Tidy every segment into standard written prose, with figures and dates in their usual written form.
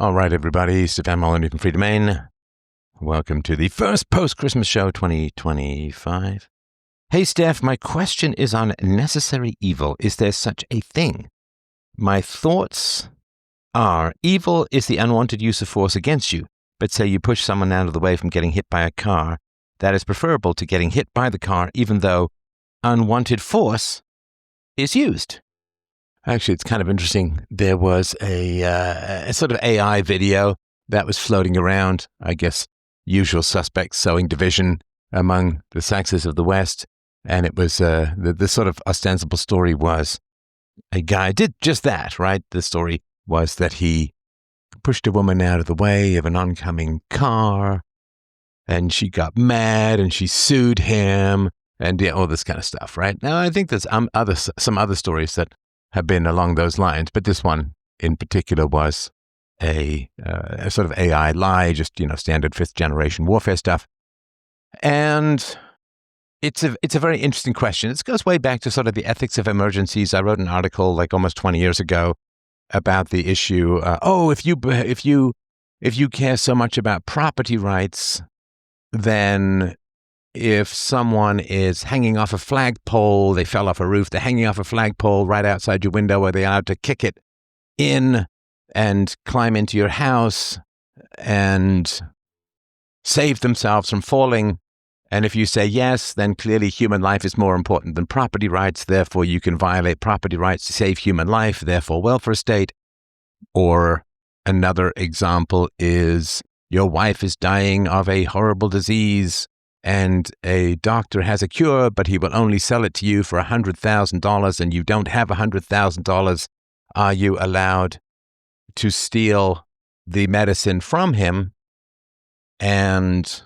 All right, everybody. Stefan Molyneux from Free Domain. Welcome to the first post-Christmas show 2025. Hey, Steph, my question is on necessary evil. Is there such a thing? My thoughts are evil is the unwanted use of force against you. But say you push someone out of the way from getting hit by a car. That is preferable to getting hit by the car, even though unwanted force is used. Actually, it's kind of interesting. There was a sort of AI video that was floating around, I guess, usual suspects sowing division among the sexes of the West. And it was the sort of ostensible story was a guy did just that, right? The story was that he pushed a woman out of the way of an oncoming car, and she got mad and she sued him and all this kind of stuff, right? Now, I think there's some other stories that have been along those lines, but this one in particular was a sort of AI lie, just, standard fifth generation warfare stuff. And it's a very interesting question. This goes way back to sort of the ethics of emergencies. I wrote an article like almost 20 years ago about the issue. If you care so much about property rights, then if someone is hanging off a flagpole, they fell off a roof, they're hanging off a flagpole right outside your window, are they allowed to kick it in and climb into your house and save themselves from falling? And if you say yes, then clearly human life is more important than property rights. Therefore, you can violate property rights to save human life, therefore welfare state. Or another example is your wife is dying of a horrible disease and a doctor has a cure, but he will only sell it to you for $100,000 and you don't have $100,000. Are you allowed to steal the medicine from him and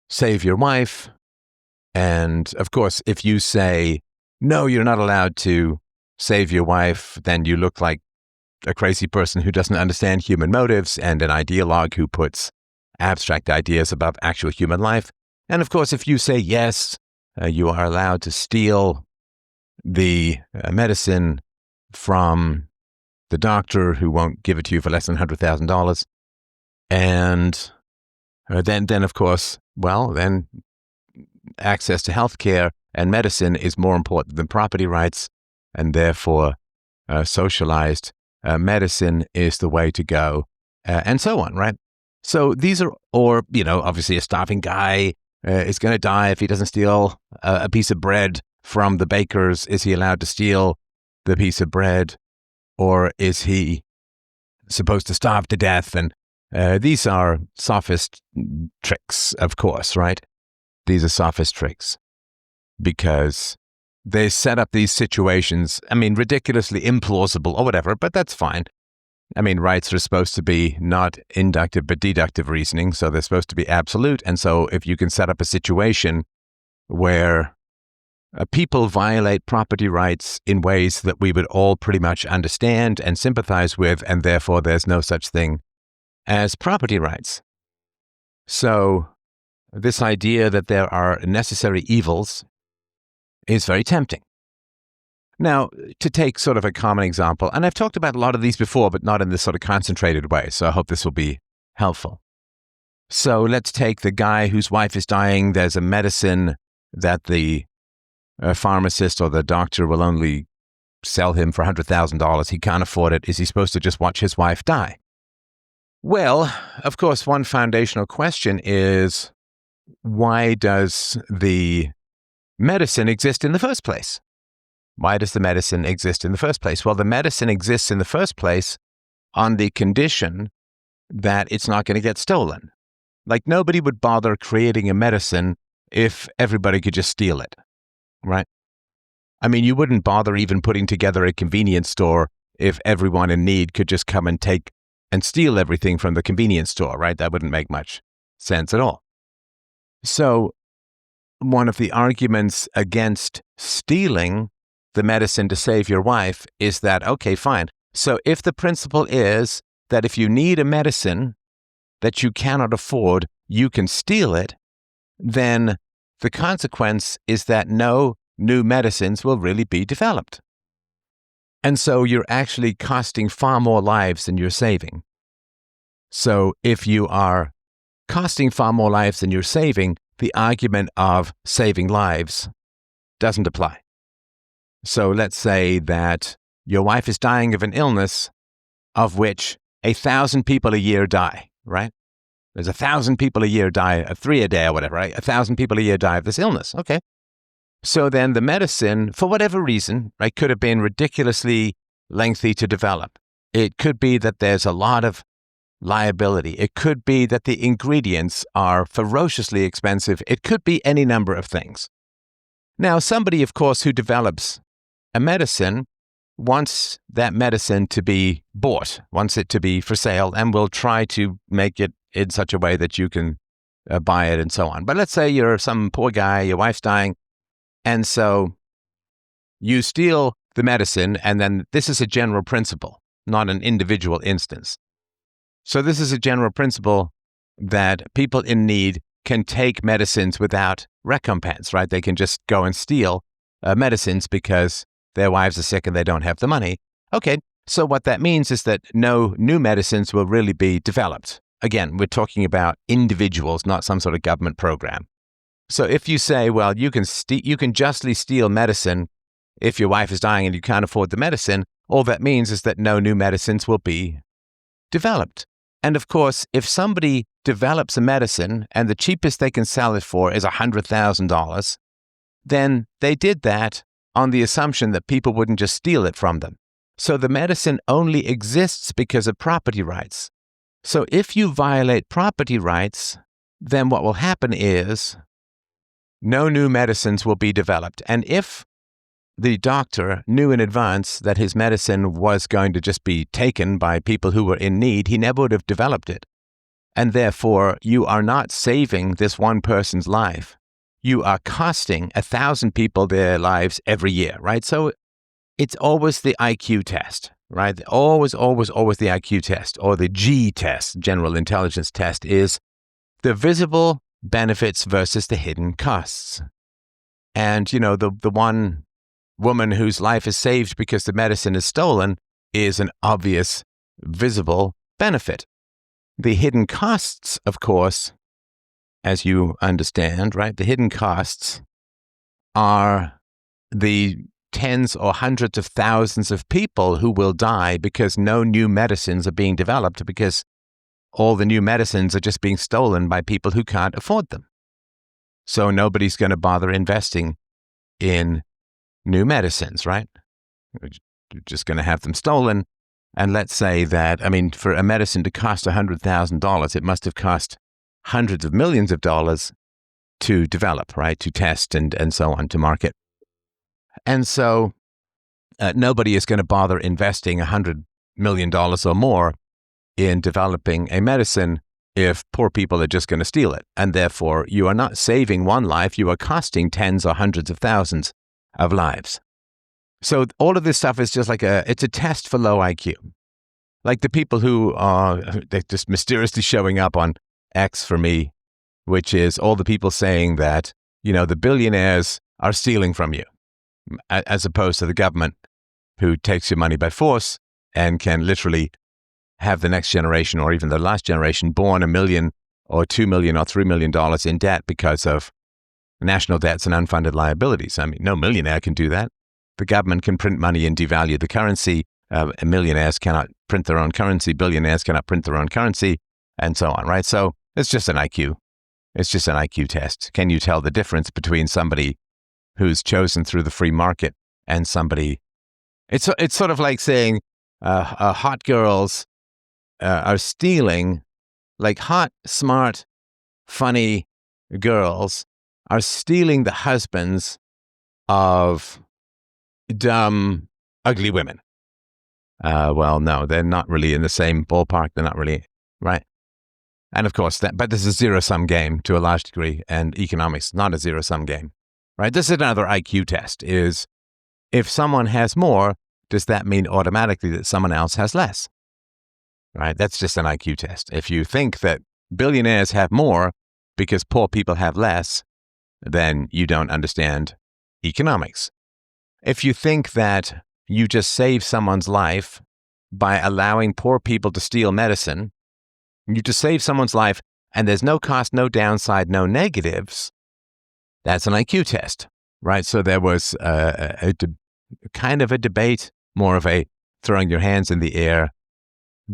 save your wife? And of course, if you say, no, you're not allowed to save your wife, then you look like a crazy person who doesn't understand human motives and an ideologue who puts abstract ideas above actual human life. And of course, if you say yes, you are allowed to steal the medicine from the doctor who won't give it to you for less than $100,000. And then of course, then access to healthcare and medicine is more important than property rights, and therefore socialized medicine is the way to go, and so on, right? So these are, obviously a starving guy is going to die if he doesn't steal a piece of bread from the baker's. Is he allowed to steal the piece of bread, or is he supposed to starve to death? And these are sophist tricks, of course, right? These are sophist tricks because they set up these situations, ridiculously implausible or whatever, but that's fine. Rights are supposed to be not inductive but deductive reasoning, so they're supposed to be absolute. And so if you can set up a situation where people violate property rights in ways that we would all pretty much understand and sympathize with, and therefore there's no such thing as property rights. So this idea that there are necessary evils is very tempting. Now, to take sort of a common example, and I've talked about a lot of these before, but not in this sort of concentrated way, so I hope this will be helpful. So let's take the guy whose wife is dying. There's a medicine that the pharmacist or the doctor will only sell him for $100,000. He can't afford it. Is he supposed to just watch his wife die? Well, of course, one foundational question is, why does the medicine exist in the first place? Why does the medicine exist in the first place? Well, the medicine exists in the first place on the condition that it's not going to get stolen. Like, nobody would bother creating a medicine if everybody could just steal it, right? You wouldn't bother even putting together a convenience store if everyone in need could just come and take and steal everything from the convenience store, right? That wouldn't make much sense at all. So one of the arguments against stealing the medicine to save your wife is that, okay, fine. So if the principle is that if you need a medicine that you cannot afford, you can steal it, then the consequence is that no new medicines will really be developed. And so you're actually costing far more lives than you're saving. So if you are costing far more lives than you're saving, the argument of saving lives doesn't apply. So let's say that your wife is dying of an illness of which 1,000 people a year die, right? There's 1,000 people a year die, 3 a day or whatever, right? 1,000 people a year die of this illness. Okay. So then the medicine, for whatever reason, right, could have been ridiculously lengthy to develop. It could be that there's a lot of liability. It could be that the ingredients are ferociously expensive. It could be any number of things. Now, somebody, of course, who develops a medicine wants that medicine to be bought, wants it to be for sale, and will try to make it in such a way that you can buy it and so on. But let's say you're some poor guy, your wife's dying, and so you steal the medicine, and then this is a general principle, not an individual instance. So this is a general principle that people in need can take medicines without recompense, right? They can just go and steal medicines because their wives are sick and they don't have the money. Okay, so what that means is that no new medicines will really be developed. Again, we're talking about individuals, not some sort of government program. So if you say, well, you can justly steal medicine if your wife is dying and you can't afford the medicine, all that means is that no new medicines will be developed. And of course, if somebody develops a medicine and the cheapest they can sell it for is $100,000, then they did that on the assumption that people wouldn't just steal it from them. So the medicine only exists because of property rights. So if you violate property rights, then what will happen is no new medicines will be developed. And if the doctor knew in advance that his medicine was going to just be taken by people who were in need, he never would have developed it. And therefore, you are not saving this one person's life. You are costing 1,000 people their lives every year, right? So it's always the IQ test, right? Always the IQ test, or the G test, general intelligence test, is the visible benefits versus the hidden costs. And, the one woman whose life is saved because the medicine is stolen is an obvious, visible benefit. The hidden costs, of course, as you understand, right? The hidden costs are the tens or hundreds of thousands of people who will die because no new medicines are being developed, because all the new medicines are just being stolen by people who can't afford them. So nobody's going to bother investing in new medicines, right? You're just going to have them stolen. And let's say that, for a medicine to cost $100,000, it must have cost hundreds of millions of dollars to develop, right? To test and so on, to market. And so nobody is going to bother investing $100 million or more in developing a medicine if poor people are just going to steal it. And therefore, you are not saving one life, you are costing tens or hundreds of thousands of lives. So all of this stuff is just it's a test for low IQ. Like the people who they're just mysteriously showing up on X for me, which is all the people saying that, the billionaires are stealing from you, as opposed to the government who takes your money by force and can literally have the next generation or even the last generation born $1 million or $2 million or $3 million in debt because of national debts and unfunded liabilities. No millionaire can do that. The government can print money and devalue the currency. Millionaires cannot print their own currency. Billionaires cannot print their own currency, and so on, right? So it's just an IQ. It's just an IQ test. Can you tell the difference between somebody who's chosen through the free market and somebody? It's sort of like saying hot girls are stealing, like hot, smart, funny girls are stealing the husbands of dumb, ugly women. Well, no, they're not really in the same ballpark. They're not really, right? And of course, but this is a zero-sum game to a large degree, and economics, not a zero-sum game, right? This is another IQ test, is if someone has more, does that mean automatically that someone else has less? Right? That's just an IQ test. If you think that billionaires have more because poor people have less, then you don't understand economics. If you think that you just save someone's life by allowing poor people to steal medicine, you just save someone's life and there's no cost, no downside, no negatives, that's an IQ test, right? So there was kind of a debate, more of a throwing your hands in the air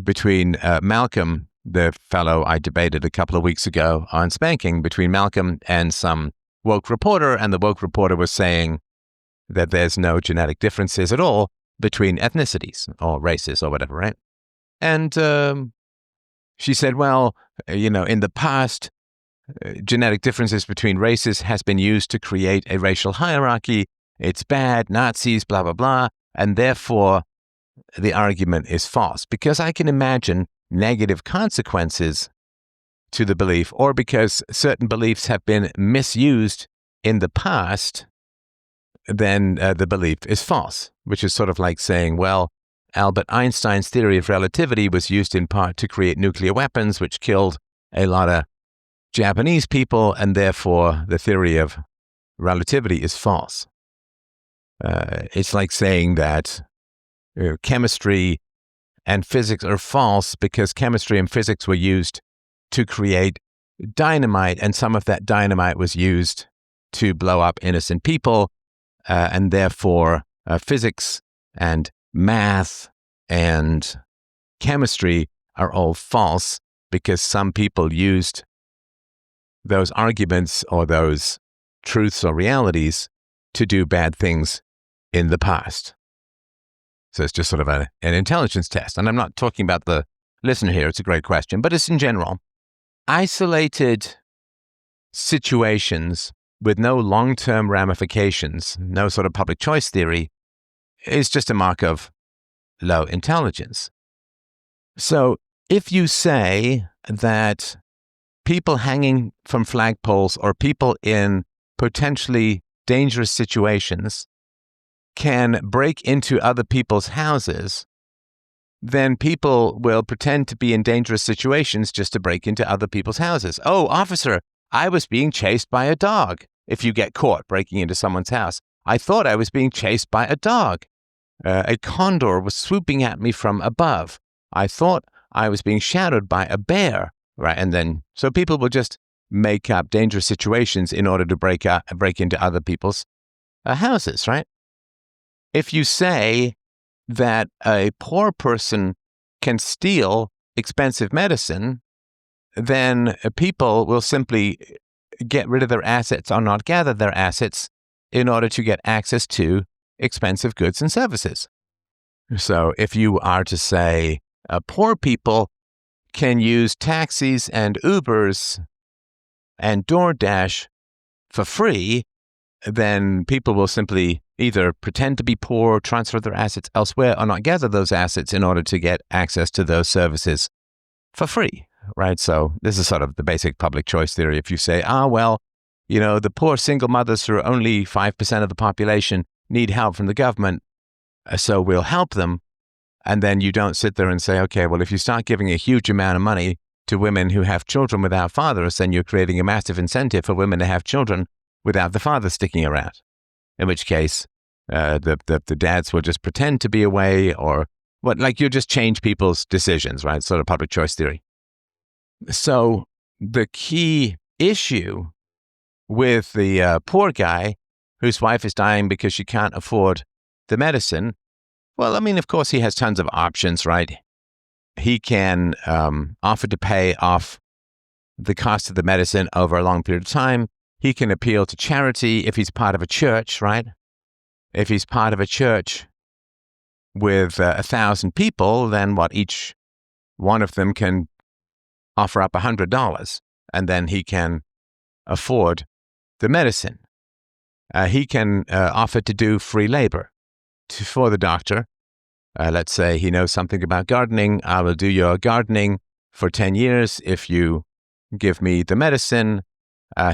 between Malcolm, the fellow I debated a couple of weeks ago on spanking, between Malcolm and some woke reporter, and the woke reporter was saying that there's no genetic differences at all between ethnicities or races or whatever, right? And she said, well, in the past, genetic differences between races has been used to create a racial hierarchy. It's bad, Nazis, blah, blah, blah. And therefore, the argument is false. Because I can imagine negative consequences to the belief, or because certain beliefs have been misused in the past, then the belief is false, which is sort of like saying, well, Albert Einstein's theory of relativity was used in part to create nuclear weapons, which killed a lot of Japanese people, and therefore the theory of relativity is false. It's like saying that chemistry and physics are false because chemistry and physics were used to create dynamite, and some of that dynamite was used to blow up innocent people, and therefore physics and math and chemistry are all false because some people used those arguments or those truths or realities to do bad things in the past. So it's just sort of an intelligence test. And I'm not talking about the listener here. It's a great question, but it's in general. Isolated situations with no long-term ramifications, no sort of public choice theory, is just a mark of low intelligence. So if you say that people hanging from flagpoles or people in potentially dangerous situations can break into other people's houses, then people will pretend to be in dangerous situations just to break into other people's houses. Oh, officer, I was being chased by a dog. If you get caught breaking into someone's house, I thought I was being chased by a dog. A condor was swooping at me from above. I thought I was being shadowed by a bear. Right, and then so people will just make up dangerous situations in order to break into other people's houses, right? If you say that a poor person can steal expensive medicine, then people will simply get rid of their assets or not gather their assets in order to get access to expensive goods and services. So if you are to say poor people can use taxis and Ubers and DoorDash for free, then people will simply either pretend to be poor, transfer their assets elsewhere, or not gather those assets in order to get access to those services for free, right? So this is sort of the basic public choice theory. If you say, the poor single mothers who are only 5% of the population need help from the government, so we'll help them. And then you don't sit there and say, okay, well, if you start giving a huge amount of money to women who have children without fathers, then you're creating a massive incentive for women to have children without the father sticking around. In which case, the dads will just pretend to be away, or you just change people's decisions, right? Sort of public choice theory. So the key issue with the poor guy whose wife is dying because she can't afford the medicine, well, I mean, of course, he has tons of options, right? He can offer to pay off the cost of the medicine over a long period of time. He can appeal to charity if he's part of a church, right? If he's part of a church with 1,000 people, then each one of them can offer up $100, and then he can afford the medicine. He can offer to do free labor for the doctor. Let's say he knows something about gardening. I will do your gardening for 10 years if you give me the medicine.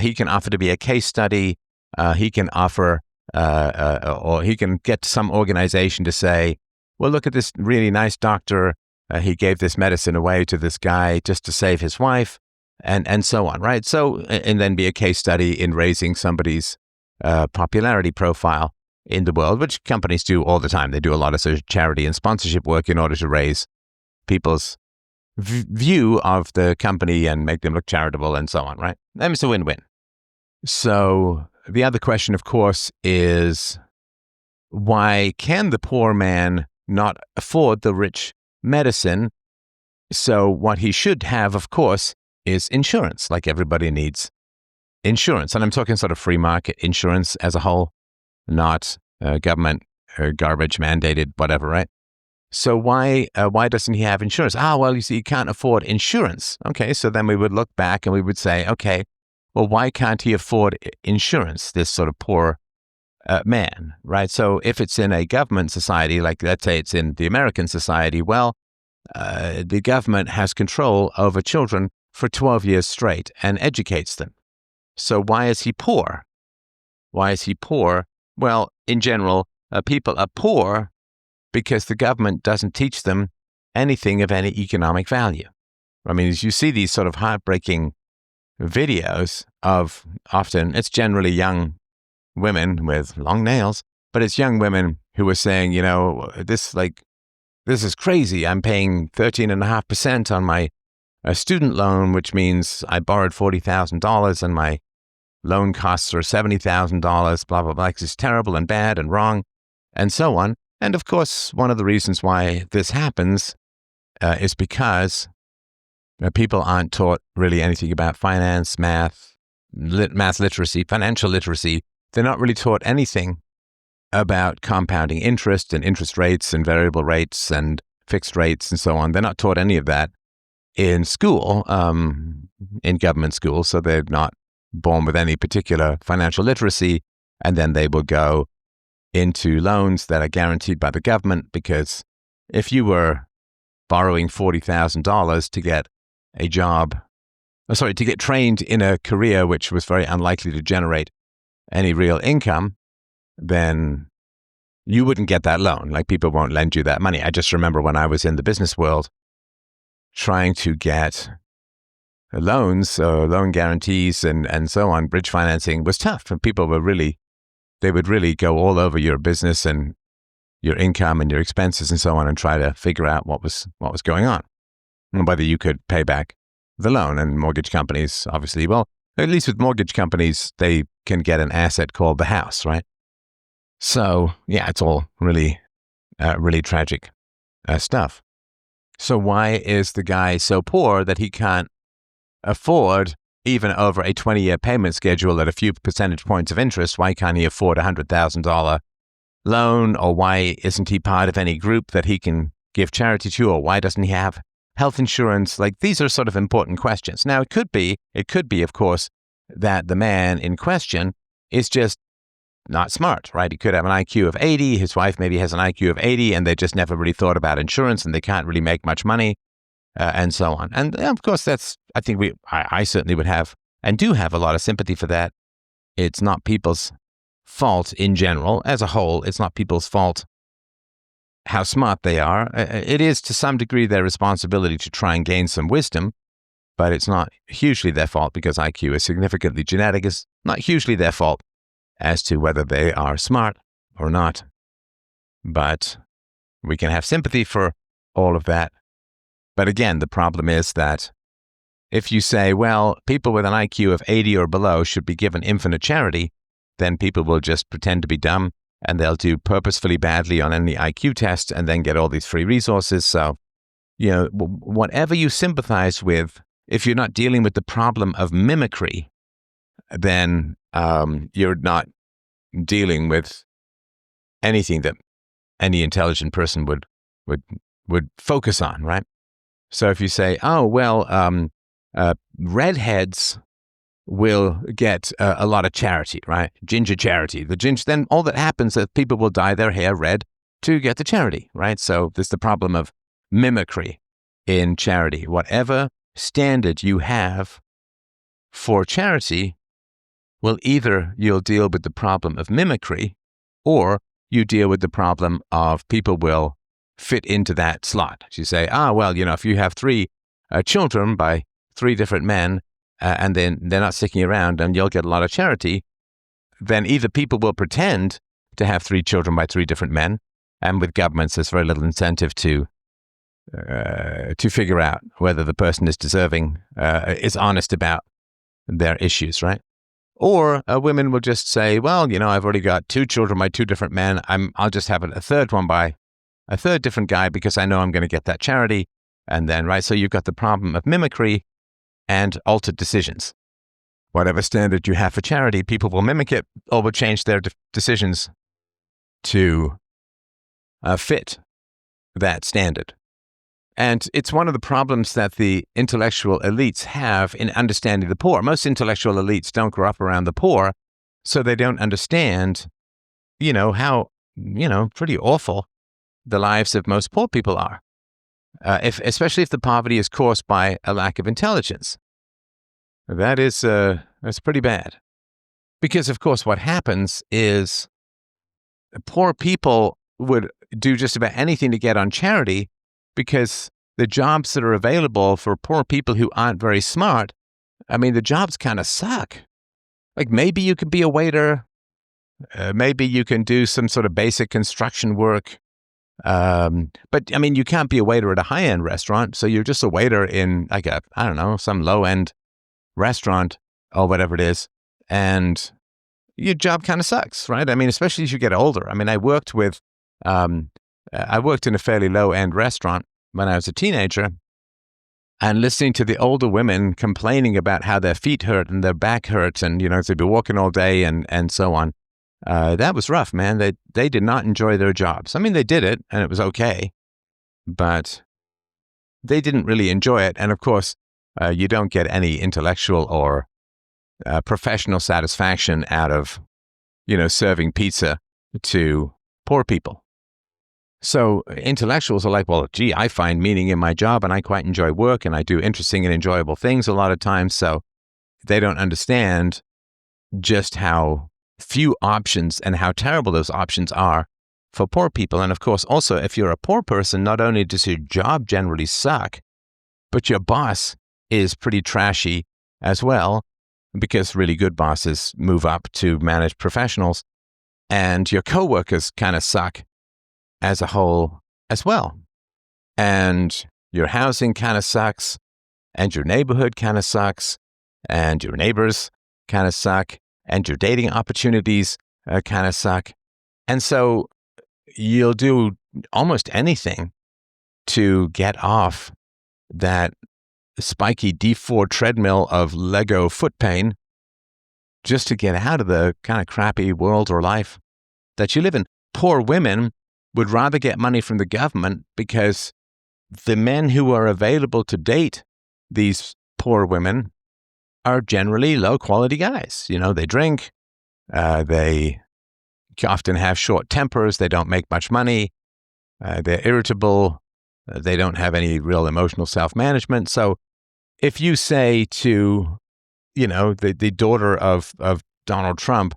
He can offer to be a case study. He can offer, or he can get some organization to say, well, look at this really nice doctor. He gave this medicine away to this guy just to save his wife, and so on, right? So, and then be a case study in raising somebody's popularity profile in the world, which companies do all the time. They do a lot of sort of charity and sponsorship work in order to raise people's view of the company and make them look charitable and so on, right? And it's a win-win. So the other question, of course, is why can the poor man not afford the rich medicine? So what he should have, of course, is insurance, like everybody needs insurance. And I'm talking sort of free market insurance as a whole, not government or garbage mandated, whatever, right? So why doesn't he have insurance? Well, you see, he can't afford insurance. Okay, so then we would look back and we would say, okay, well, why can't he afford insurance, this sort of poor man, right? So if it's in a government society, like let's say it's in the American society, well, the government has control over children for 12 years straight and educates them. So why is he poor? Why is he poor? Well, in general, people are poor because the government doesn't teach them anything of any economic value. I mean, as you see these sort of heartbreaking videos of often, it's generally young women with long nails, but it's young women who are saying, this is crazy. I'm paying 13.5% on my student loan, which means I borrowed $40,000 and my loan costs are $70,000, blah, blah, blah. It's terrible and bad and wrong and so on. And of course, one of the reasons why this happens is because people aren't taught really anything about finance, math literacy, financial literacy. They're not really taught anything about compounding interest and interest rates and variable rates and fixed rates and so on. They're not taught any of that in school, in government school. So they're not born with any particular financial literacy. And then they will go into loans that are guaranteed by the government, because if you were borrowing $40,000 to get a job, to get trained in a career which was very unlikely to generate any real income, then you wouldn't get that loan. Like, people won't lend you that money. I just remember when I was in the business world trying to get loans, loan guarantees and so on, bridge financing was tough. And people were they would really go all over your business and your income and your expenses and so on and try to figure out what was going on and whether you could pay back the loan. And mortgage companies, obviously, well, at least with mortgage companies, they can get an asset called the house, right? So, yeah, it's all really, really tragic stuff. So why is the guy so poor that he can't afford, even over a 20-year payment schedule at a few percentage points of interest, why can't he afford a $100,000 loan? Or why isn't he part of any group that he can give charity to? Or why doesn't he have health insurance? Like, these are sort of important questions. Now, it could be, of course, that the man in question is just not smart, right? He could have an IQ of 80. His wife maybe has an IQ of 80, and they just never really thought about insurance, and they can't really make much money, and so on. And of course, I certainly would have and do have a lot of sympathy for that. It's not people's fault in general. As a whole, it's not people's fault how smart they are. It is to some degree their responsibility to try and gain some wisdom, but it's not hugely their fault, because IQ is significantly genetic. It's not hugely their fault as to whether they are smart or not. But we can have sympathy for all of that. But again, the problem is that if you say, well, people with an IQ of 80 or below should be given infinite charity, then people will just pretend to be dumb, and they'll do purposefully badly on any IQ test and then get all these free resources. So, whatever you sympathize with, if you're not dealing with the problem of mimicry, then you're not dealing with anything that any intelligent person would focus on, right? So if you say, redheads will get a lot of charity, right? Ginger charity. Then all that happens is people will dye their hair red to get the charity, right? So there's the problem of mimicry in charity. Whatever standard you have for charity, well, either you'll deal with the problem of mimicry, or you deal with the problem of people will fit into that slot. So you say, if you have 3 children by 3 different men, and then they're not sticking around and you'll get a lot of charity, then either people will pretend to have 3 children by 3 different men, and with governments, there's very little incentive to to figure out whether the person is deserving, is honest about their issues, right? Or women will just say, well, I've already got 2 children by 2 different men. I'll just have a third one by a third different guy because I know I'm going to get that charity. And then, right, so you've got the problem of mimicry and altered decisions. Whatever standard you have for charity, people will mimic it or will change their decisions to fit that standard. And it's one of the problems that the intellectual elites have in understanding the poor. Most intellectual elites don't grow up around the poor, so they don't understand, how, pretty awful the lives of most poor people are, especially if the poverty is caused by a lack of intelligence. That's pretty bad. Because, of course, what happens is poor people would do just about anything to get on charity because the jobs that are available for poor people who aren't very smart, the jobs kind of suck. Like maybe you could be a waiter, maybe you can do some sort of basic construction work, but you can't be a waiter at a high-end restaurant, so you're just a waiter in like some low-end restaurant or whatever it is, and your job kind of sucks, right? Especially as you get older. I worked in a fairly low-end restaurant when I was a teenager, and listening to the older women complaining about how their feet hurt and their back hurts and, they'd be walking all day and so on. That was rough, man. They did not enjoy their jobs. They did it and it was okay, but they didn't really enjoy it. And of course, you don't get any intellectual or professional satisfaction out of, serving pizza to poor people. So intellectuals are like, well, gee, I find meaning in my job and I quite enjoy work and I do interesting and enjoyable things a lot of times. So they don't understand just how few options and how terrible those options are for poor people. And of course, also, if you're a poor person, not only does your job generally suck, but your boss is pretty trashy as well, because really good bosses move up to manage professionals, and your coworkers kind of suck as a whole as well. And your housing kind of sucks, and your neighborhood kind of sucks, and your neighbors kind of suck, and your dating opportunities kind of suck. And so you'll do almost anything to get off that spiky D4 treadmill of Lego foot pain just to get out of the kind of crappy world or life that you live in. Poor women would rather get money from the government because the men who are available to date these poor women are generally low-quality guys. They drink, they often have short tempers, they don't make much money, they're irritable, they don't have any real emotional self-management. So if you say to, the daughter of Donald Trump,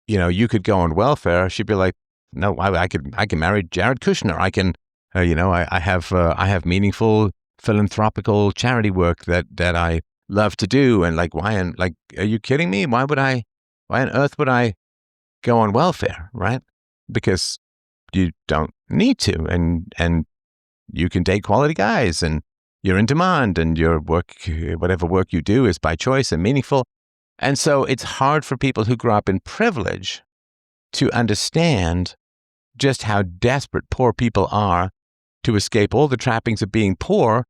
you could go on welfare, she'd be like, no, I can marry Jared Kushner. I can, I have meaningful philanthropical charity work that I love to do. And are you kidding me? Why on earth would I go on welfare, right? Because you don't need to, and you can date quality guys, and you're in demand, and your work, whatever work you do, is by choice and meaningful. And so it's hard for people who grow up in privilege to understand just how desperate poor people are to escape all the trappings of being poor,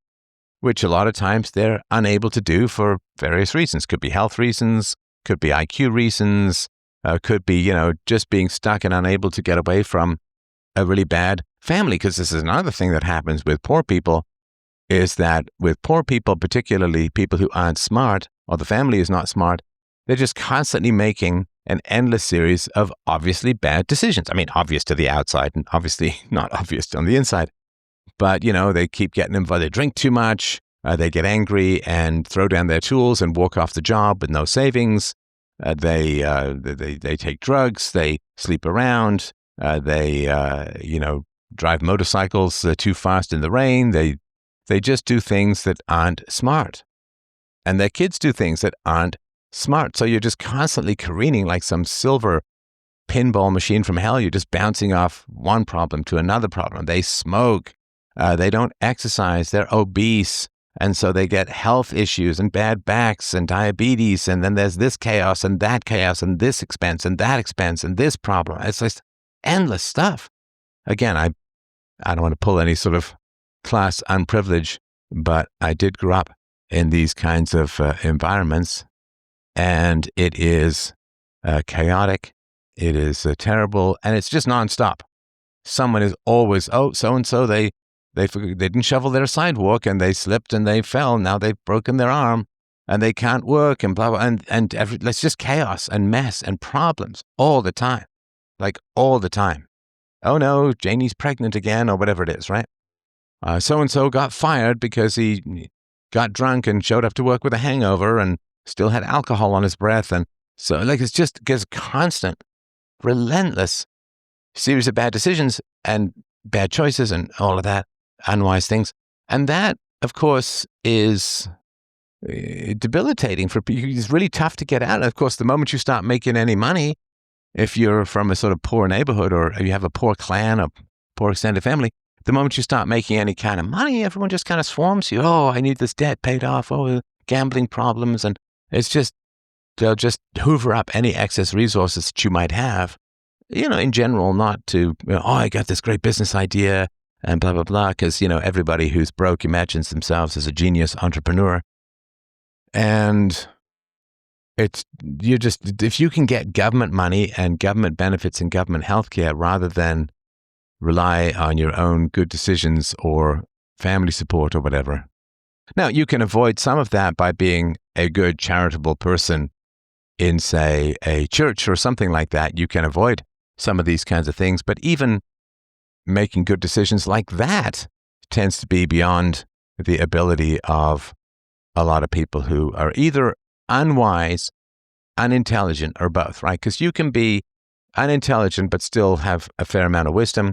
which a lot of times they're unable to do for various reasons. Could be health reasons, could be IQ reasons, could be, just being stuck and unable to get away from a really bad family. Because this is another thing that happens with poor people, is that with poor people, particularly people who aren't smart, or the family is not smart, they're just constantly making an endless series of obviously bad decisions. Obvious to the outside and obviously not obvious on the inside. But, they keep getting involved. They drink too much. They get angry and throw down their tools and walk off the job with no savings. They take drugs. They sleep around. They drive motorcycles too fast in the rain. They just do things that aren't smart. And their kids do things that aren't smart. So you're just constantly careening like some silver pinball machine from hell. You're just bouncing off one problem to another problem. They smoke. They don't exercise. They're obese. And so they get health issues and bad backs and diabetes. And then there's this chaos and this expense and that expense and this problem. It's just endless stuff. Again, I don't want to pull any sort of class unprivilege, but I did grow up in these kinds of environments, and it is chaotic. It is terrible, and it's just nonstop. Someone is always, so-and-so, they didn't shovel their sidewalk, and they slipped and they fell. Now they've broken their arm, and they can't work, and blah, blah, and it's just chaos and mess and problems all the time, like all the time. Oh no, Janie's pregnant again, or whatever it is, right? So-and-so got fired because he got drunk and showed up to work with a hangover and still had alcohol on his breath. And so it's just constant, relentless series of bad decisions and bad choices and all of that, unwise things. And that, of course, is debilitating for people. It's really tough to get out. Of course, the moment you start making any money, if you're from a sort of poor neighborhood or you have a poor clan or poor extended family, the moment you start making any kind of money, everyone just kind of swarms you. Oh, I need this debt paid off. Oh, gambling problems. And it's just, they'll just hoover up any excess resources that you might have, in general, not to, I got this great business idea and blah, blah, blah. Because, everybody who's broke imagines themselves as a genius entrepreneur. And if you can get government money and government benefits and government healthcare rather than rely on your own good decisions or family support or whatever. Now, you can avoid some of that by being a good charitable person in, say, a church or something like that. You can avoid some of these kinds of things, but even making good decisions like that tends to be beyond the ability of a lot of people who are either unwise, unintelligent, or both, right? Because you can be unintelligent but still have a fair amount of wisdom,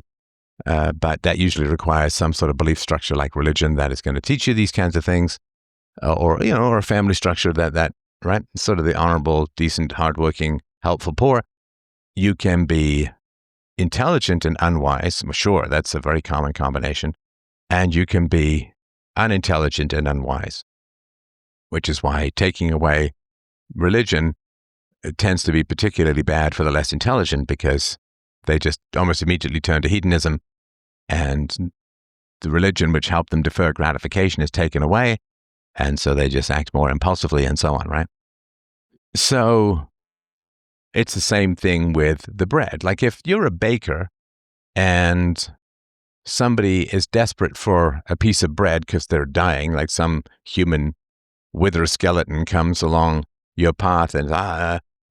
but that usually requires some sort of belief structure like religion that is going to teach you these kinds of things, or a family structure that right, sort of the honorable, decent, hardworking, helpful poor. You can be intelligent and unwise. Well, sure, that's a very common combination, and you can be unintelligent and unwise, which is why taking away religion tends to be particularly bad for the less intelligent, because they just almost immediately turn to hedonism, and the religion which helped them defer gratification is taken away, and so they just act more impulsively and so on, right? So it's the same thing with the bread. Like if you're a baker and somebody is desperate for a piece of bread because they're dying, like some human wither skeleton comes along your path and,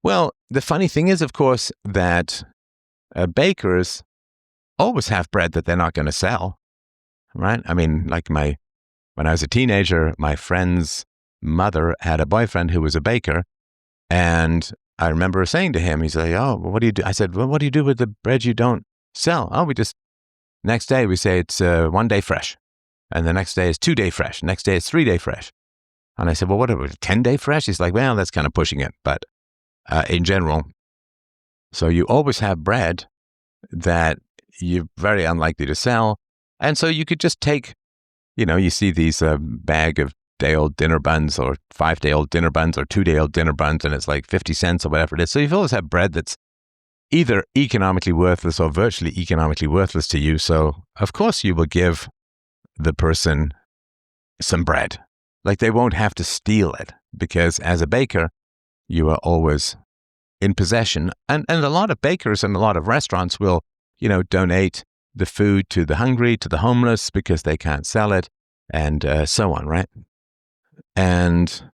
well, the funny thing is, of course, that bakers always have bread that they're not going to sell, right? I mean, like when I was a teenager, my friend's mother had a boyfriend who was a baker, and I remember saying to him, he's like, oh, well, what do you do? I said, well, what do you do with the bread you don't sell? Oh, next day we say it's 1 day fresh, and the next day is 2 day fresh, next day is 3 day fresh. And I said, well, what about 10-day fresh? He's like, well, that's kind of pushing it. But in general, so you always have bread that you're very unlikely to sell. And so you could just take, you see these bag of day-old dinner buns or 5-day-old dinner buns or 2-day-old dinner buns, and it's like 50 cents or whatever it is. So you've always had bread that's either economically worthless or virtually economically worthless to you. So, of course, you will give the person some bread. Like they won't have to steal it, because as a baker, you are always in possession. And a lot of bakers and a lot of restaurants will, donate the food to the hungry, to the homeless, because they can't sell it, and so on, right? And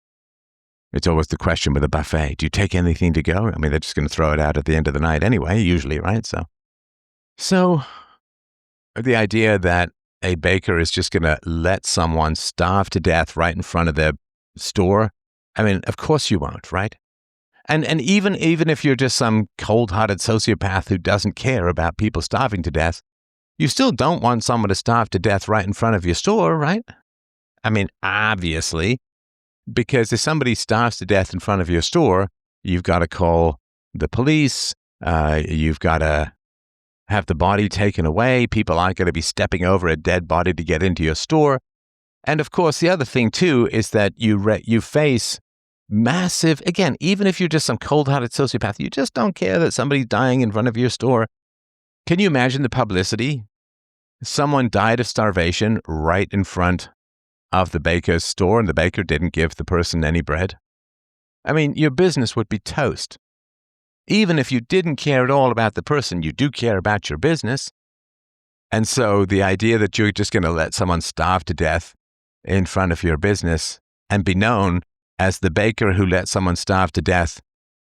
it's always the question with a buffet. Do you take anything to go? I mean, they're just going to throw it out at the end of the night anyway, usually, right? So the idea that a baker is just going to let someone starve to death right in front of their store, I mean, of course you won't, right? And even if you're just some cold-hearted sociopath who doesn't care about people starving to death, you still don't want someone to starve to death right in front of your store, right? I mean, obviously, because if somebody starves to death in front of your store, you've got to call the police. You've got to have the body taken away. People aren't going to be stepping over a dead body to get into your store. And of course, the other thing too is that you face massive, again, even if you're just some cold-hearted sociopath, you just don't care that somebody's dying in front of your store. Can you imagine the publicity? Someone died of starvation right in front of the baker's store, and the baker didn't give the person any bread. I mean, your business would be toast. Even if you didn't care at all about the person, you do care about your business. And so the idea that you're just going to let someone starve to death in front of your business and be known as the baker who let someone starve to death,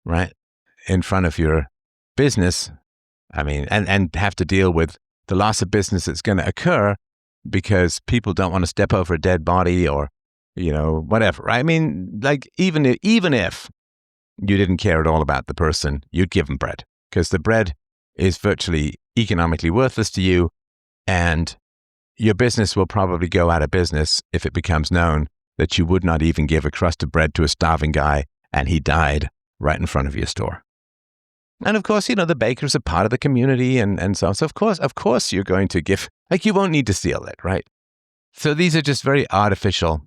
right, in front of your business, I mean, and have to deal with the loss of business that's going to occur because people don't want to step over a dead body or, whatever. Right? I mean, like, even if you didn't care at all about the person, you'd give them bread because the bread is virtually economically worthless to you, and your business will probably go out of business if it becomes known that you would not even give a crust of bread to a starving guy and he died right in front of your store. And of course, the baker's a part of the community and so on. So of course you're going to give, you won't need to steal it, right? So these are just very artificial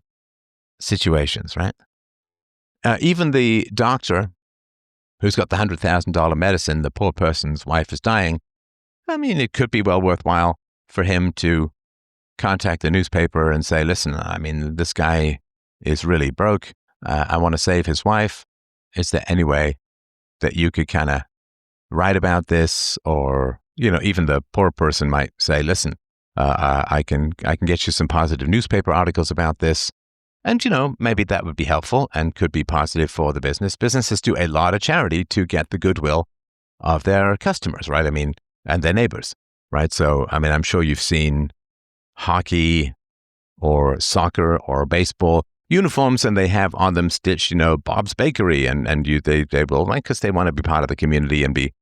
situations, right? Even the doctor who's got the $100,000 medicine, the poor person's wife is dying. I mean, it could be well worthwhile for him to contact the newspaper and say, listen, I mean, this guy is really broke. I want to save his wife. Is there any way that you could kind of write about this? Or, even the poor person might say, listen, I can get you some positive newspaper articles about this. And, maybe that would be helpful and could be positive for the business. Businesses do a lot of charity to get the goodwill of their customers, right? I mean, and their neighbors, right? So, I mean, I'm sure you've seen hockey or soccer or baseball uniforms and they have on them stitched, Bob's Bakery and they will, right? Because they want to be part of the community and be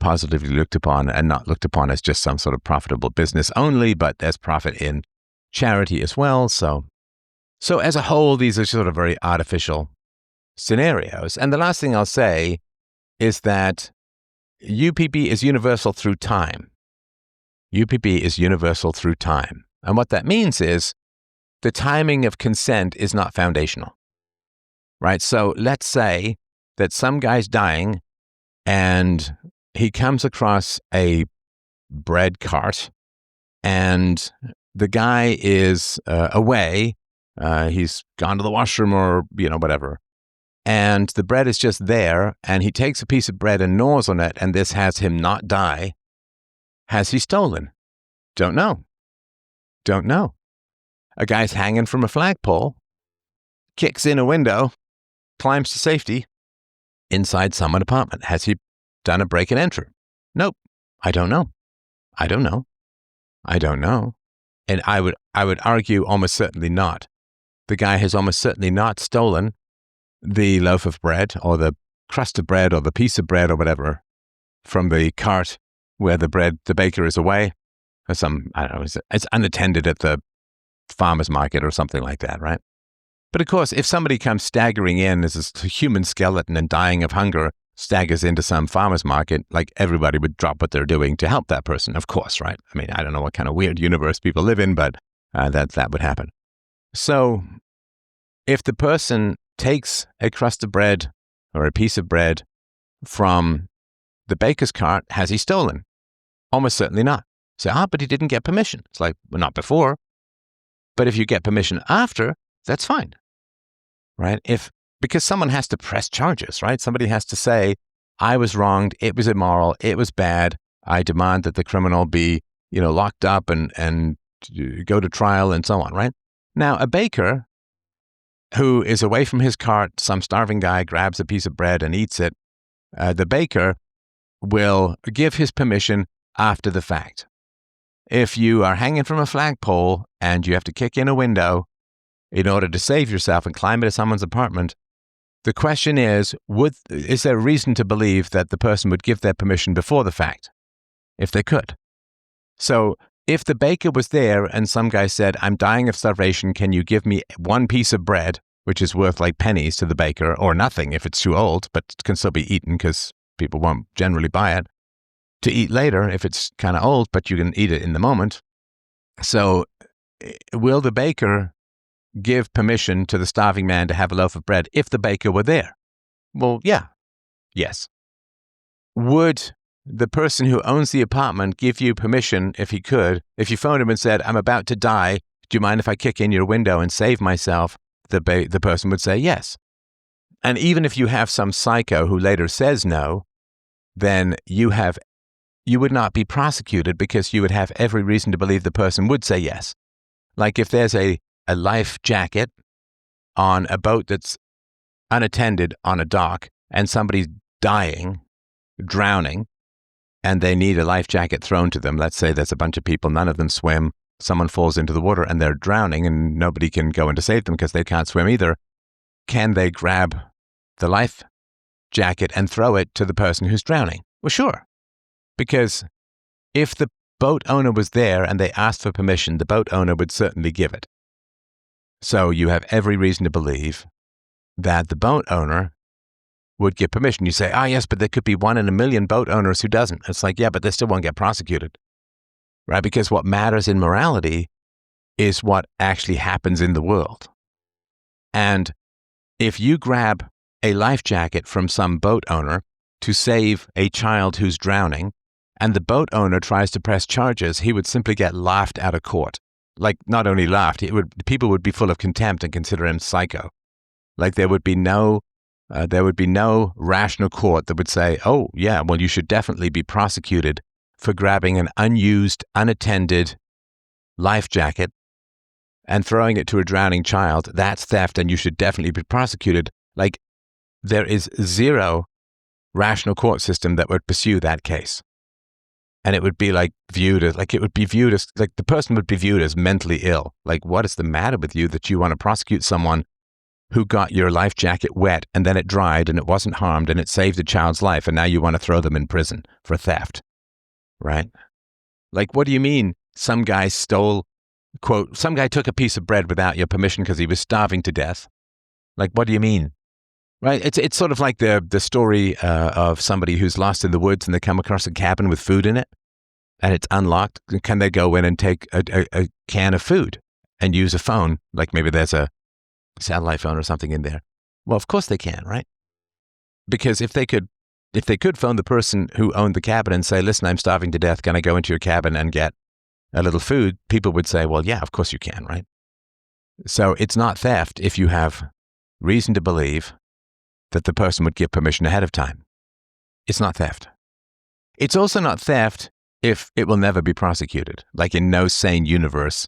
positively looked upon and not looked upon as just some sort of profitable business only, but there's profit in charity as well. So as a whole, these are sort of very artificial scenarios. And the last thing I'll say is that UPB is universal through time. UPB is universal through time. And what that means is the timing of consent is not foundational, right? So let's say that some guy's dying and he comes across a bread cart and the guy is away. He's gone to the washroom or, whatever. And the bread is just there and he takes a piece of bread and gnaws on it and this has him not die. Has he stolen? Don't know. A guy's hanging from a flagpole, kicks in a window, climbs to safety inside someone's apartment. Has he done a break and enter? Nope. I don't know. And I would argue almost certainly not. The guy has almost certainly not stolen the loaf of bread or the crust of bread or the piece of bread or whatever from the cart where the baker is away. Or it's unattended at the farmer's market or something like that, right? But of course, if somebody comes staggering in as a human skeleton and dying of hunger, staggers into some farmer's market, like everybody would drop what they're doing to help that person, of course, right? I mean, I don't know what kind of weird universe people live in, but that would happen. So if the person takes a crust of bread or a piece of bread from the baker's cart, has he stolen? Almost certainly not. Say, but he didn't get permission. It's like, well, not before. But if you get permission after, that's fine, right? Because someone has to press charges, right? Somebody has to say, I was wronged, it was immoral, it was bad, I demand that the criminal be, locked up and go to trial and so on, right? Now, a baker who is away from his cart, some starving guy grabs a piece of bread and eats it, the baker will give his permission after the fact. If you are hanging from a flagpole and you have to kick in a window in order to save yourself and climb into someone's apartment, the question is there a reason to believe that the person would give their permission before the fact, if they could? So if the baker was there and some guy said, I'm dying of starvation, can you give me one piece of bread, which is worth like pennies to the baker, or nothing if it's too old, but can still be eaten because people won't generally buy it. to eat later if it's kind of old, but you can eat it in the moment. So will the baker give permission to the starving man to have a loaf of bread if the baker were there? Well, yeah. Yes. Would the person who owns the apartment give you permission if he could? If you phoned him and said, I'm about to die, do you mind if I kick in your window and save myself? The person would say yes. And even if you have some psycho who later says no, then you would not be prosecuted because you would have every reason to believe the person would say yes. Like if there's a life jacket on a boat that's unattended on a dock and somebody's dying, drowning, and they need a life jacket thrown to them. Let's say there's a bunch of people, none of them swim. Someone falls into the water and they're drowning and nobody can go in to save them because they can't swim either. Can they grab the life jacket and throw it to the person who's drowning? Well, sure. Because if the boat owner was there and they asked for permission, the boat owner would certainly give it. So you have every reason to believe that the boat owner would give permission. You say, yes, but there could be 1 in a million boat owners who doesn't. It's like, yeah, but they still won't get prosecuted, right? Because what matters in morality is what actually happens in the world. And if you grab a life jacket from some boat owner to save a child who's drowning, and the boat owner tries to press charges, he would simply get laughed out of court. Like, not only laughed, people would be full of contempt and consider him psycho. Like, there would be no rational court that would say, oh, yeah, well, you should definitely be prosecuted for grabbing an unused, unattended life jacket and throwing it to a drowning child. That's theft, and you should definitely be prosecuted. Like, there is zero rational court system that would pursue that case. And it would be viewed as the person would be viewed as mentally ill. Like, what is the matter with you that you want to prosecute someone who got your life jacket wet and then it dried and it wasn't harmed and it saved a child's life and now you want to throw them in prison for theft, right? Like, what do you mean some guy stole, quote, some guy took a piece of bread without your permission because he was starving to death? Like, what do you mean? Right? It's sort of like the story of somebody who's lost in the woods and they come across a cabin with food in it and it's unlocked. Can they go in and take a can of food and use a phone? Like maybe there's a satellite phone or something in there. Well, of course they can, right? Because if they could phone the person who owned the cabin and say, listen, I'm starving to death. Can I go into your cabin and get a little food? People would say, well, yeah, of course you can, right? So it's not theft if you have reason to believe that the person would give permission ahead of time. It's not theft. It's also not theft if it will never be prosecuted. Like in no sane universe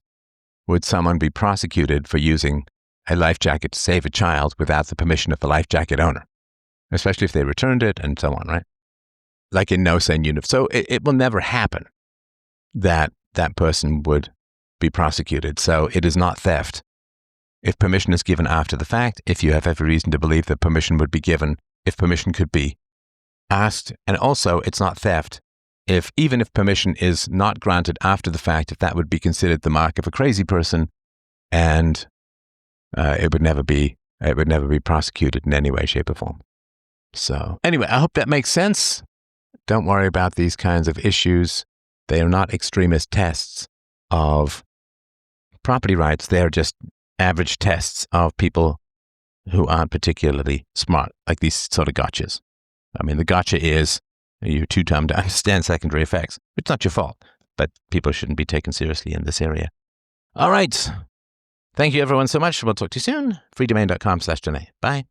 would someone be prosecuted for using a life jacket to save a child without the permission of the life jacket owner, especially if they returned it and so on, right? Like in no sane universe. So it will never happen that that person would be prosecuted. So it is not theft if permission is given after the fact, if you have every reason to believe that permission would be given, if permission could be asked. And also, it's not theft even if permission is not granted after the fact, if that would be considered the mark of a crazy person, and it would never be prosecuted in any way, shape, or form. So anyway, I hope that makes sense. Don't worry about these kinds of issues. They are not extremist tests of property rights. They are just average tests of people who aren't particularly smart, like these sort of gotchas. I mean, the gotcha is you're too dumb to understand secondary effects. It's not your fault, but people shouldn't be taken seriously in this area. All right. Thank you, everyone, so much. We'll talk to you soon. freedomain.com/donate. Bye.